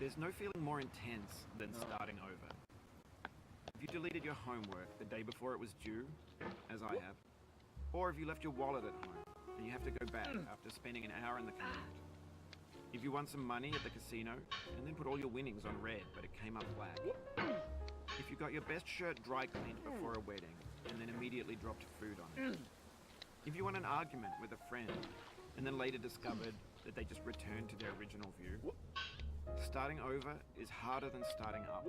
There's no feeling more intense than starting over. If you deleted your homework the day before it was due, as I have, or if you left your wallet at home and you have to go back after spending an hour in the commute. If you won some money at the casino and then put all your winnings on red but it came up black. If you got your best shirt dry cleaned before a wedding and then immediately dropped food on it. If you won an argument with a friend and then later discovered that they just returned to their original view. Starting over is harder than starting up.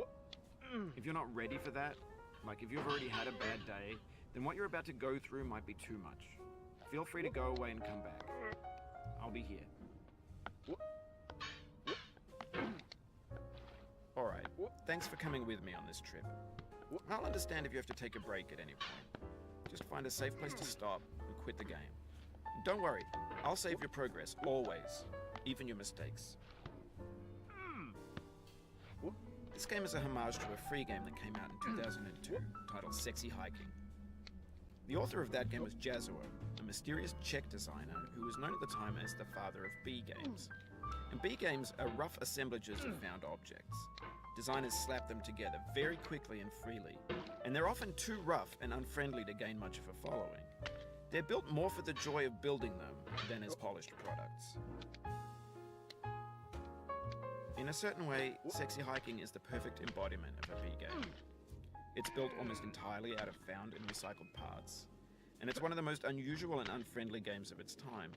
If you're not ready for that, like if you've already had a bad day, then what you're about to go through might be too much. Feel free to go away and come back. I'll be here. Alright, thanks for coming with me on this trip. I'll understand if you have to take a break at any point. Just find a safe place to stop and quit the game. Don't worry, I'll save your progress, always, even your mistakes. This game is a homage to a free game that came out in 2002, titled Sexy Hiking. The author of that game was Jazuo, a mysterious Czech designer who was known at the time as the father of B games. And B games are rough assemblages of found objects. Designers slap them together very quickly and freely, and they're often too rough and unfriendly to gain much of a following. They're built more for the joy of building them than as polished products. In a certain way, Sexy Hiking is the perfect embodiment of a B game. It's built almost entirely out of found and recycled parts, and it's one of the most unusual and unfriendly games of its time.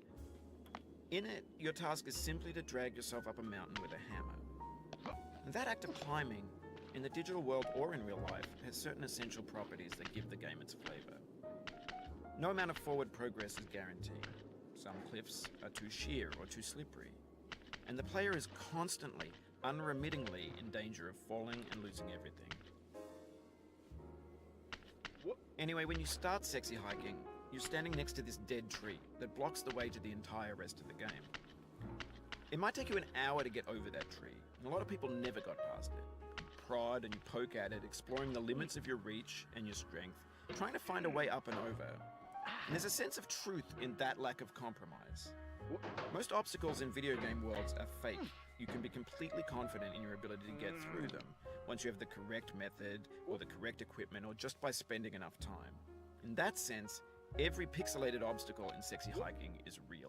In it, your task is simply to drag yourself up a mountain with a hammer. And that act of climbing, in the digital world or in real life, has certain essential properties that give the game its flavor. No amount of forward progress is guaranteed. Some cliffs are too sheer or too slippery. And the player is constantly, unremittingly in danger of falling and losing everything. Anyway, when you start Sexy Hiking, you're standing next to this dead tree that blocks the way to the entire rest of the game. It might take you an hour to get over that tree, and a lot of people never got past it. You prod and you poke at it, exploring the limits of your reach and your strength, trying to find a way up and over. And there's a sense of truth in that lack of compromise. Most obstacles in video game worlds are fake. You can be completely confident in your ability to get through them once you have the correct method or the correct equipment or just by spending enough time. In that sense, every pixelated obstacle in Sexy Hiking is real.